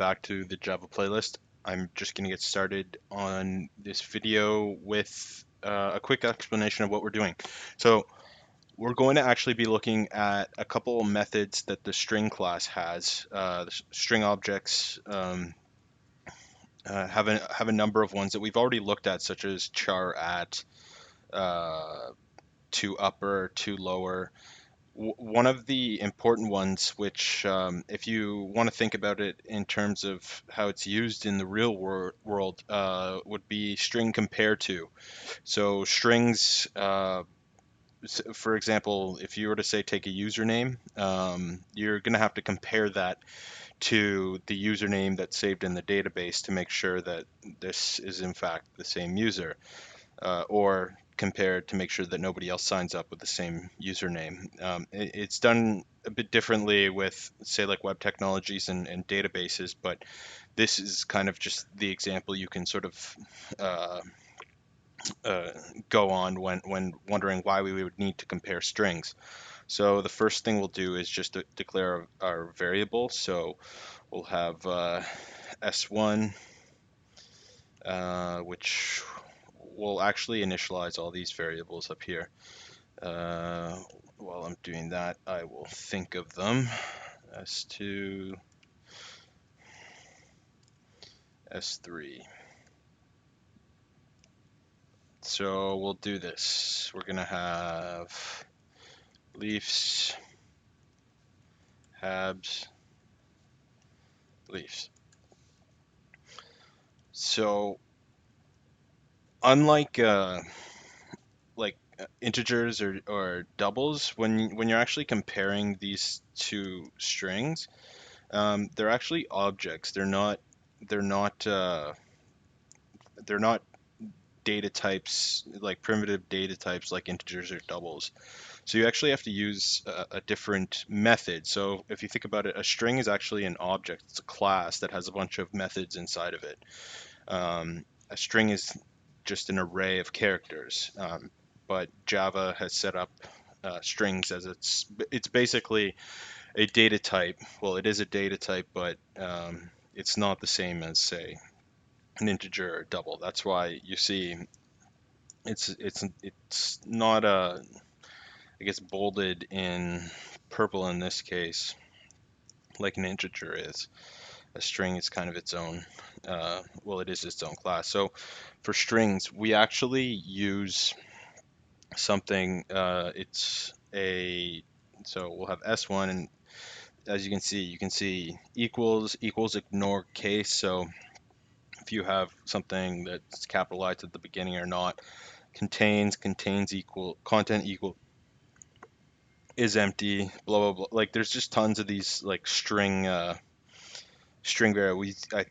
back to the Java playlist. I'm just going to get started on this video with a quick explanation of what we're doing. So we're going to actually be looking at a couple methods that the string class has. The string objects have a number of ones that we've already looked at, such as char at, to upper, to lower. One of the important ones, which if you want to think about it in terms of how it's used in the real world, would be string compare to. So strings, for example, if you were to say take a username, you're going to have to compare that to the username that's saved in the database to make sure that this is in fact the same user, or compared to make sure that nobody else signs up with the same username. It's done a bit differently with, say, like web technologies and databases, but this is kind of just the example you can sort of uh, uh, go on when wondering why we would need to compare strings. So the first thing we'll do is just to declare our variable. So we'll have s1, which will actually initialize all these variables up here. While I'm doing that, I will think of them. S2, S3. So we'll do this. We're gonna have leafs, habs, leafs. So unlike integers or doubles, when you're actually comparing these two strings, they're actually objects. They're not data types, like primitive data types like integers or doubles. So you actually have to use a different method. So if you think about it, a string is actually an object. It's a class that has a bunch of methods inside of it. A string is just an array of characters, but Java has set up strings as it's basically a data type. Well, it is a data type, but it's not the same as, say, an integer or double. That's why you see it's not I guess bolded in purple in this case, like an integer is. A string is kind of its own, well, it is its own class. So for strings, we actually use something, so we'll have s1, and as you can see equals ignore case. So if you have something that's capitalized at the beginning or not, contains equal, content equal, is empty, blah blah blah. Like there's just tons of these like string variables. I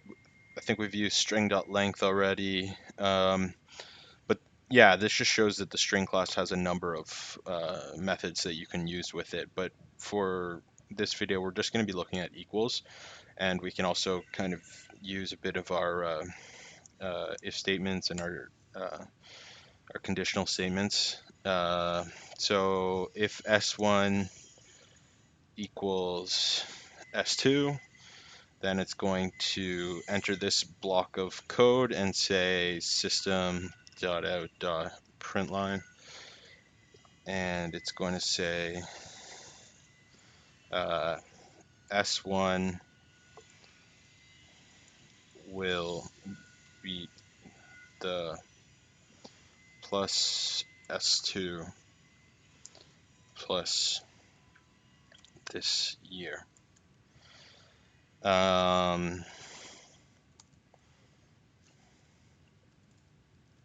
think we've used string.length already. But yeah, this just shows that the string class has a number of methods that you can use with it. But for this video, we're just going to be looking at equals, and we can also kind of use a bit of our if statements and our conditional statements. So if s1 equals s2, then it's going to enter this block of code and say system.out.println, and it's going to say uh, S1 will beat the plus S2 plus this year.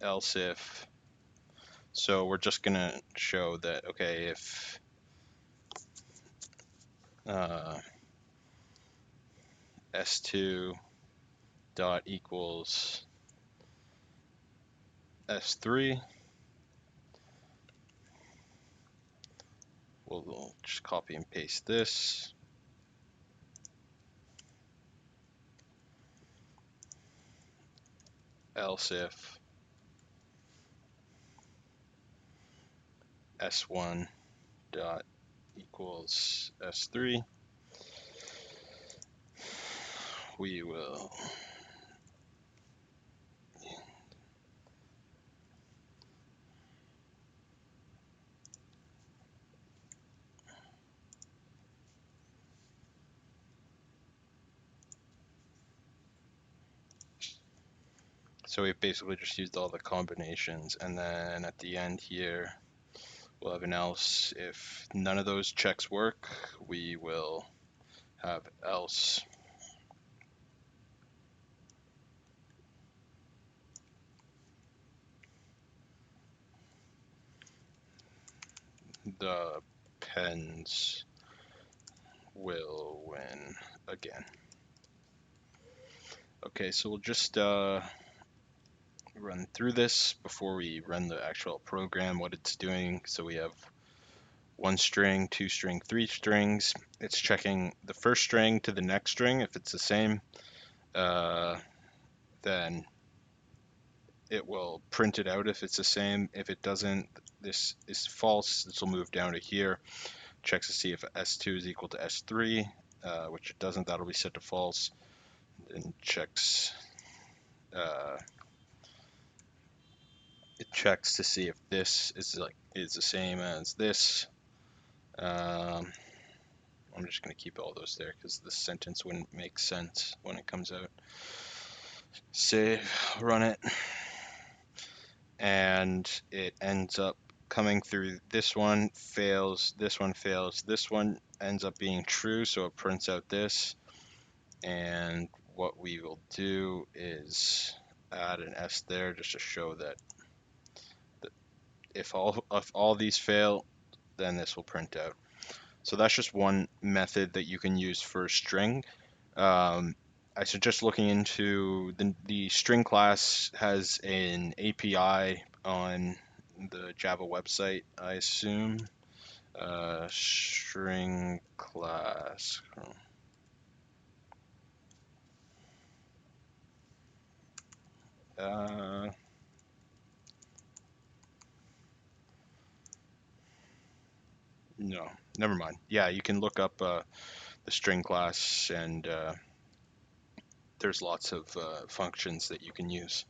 Else if, so we're just going to show that, okay, if S2 dot equals S3, we'll just copy and paste this. Else if S1 dot equals S3, we will so we've basically just used all the combinations, and then at the end here we'll have an else. If none of those checks work, we will have else the pens will win again. Okay, so we'll just run through this before we run the actual program, what it's doing. So we have one string, two string, three strings. It's checking the first string to the next string. If it's the same, then it will print it out if it's the same. If it doesn't, this is false. This will move down to here. Checks to see if S2 is equal to S3, which it doesn't. That'll be set to false. And checks it checks to see if this is the same as this. I'm just going to keep all those there because the sentence wouldn't make sense when it comes out. Save, run it, and it ends up coming through this one, fails, this one ends up being true, so it prints out this. And what we will do is add an S there just to show that if all these fail, then this will print out. So that's just one method that you can use for a string. I suggest looking into the string class has an API on the Java website, I assume. String class. Uh, no, never mind. Yeah, you can look up the string class, and there's lots of functions that you can use.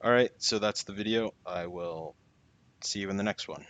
All right, so that's the video. I will see you in the next one.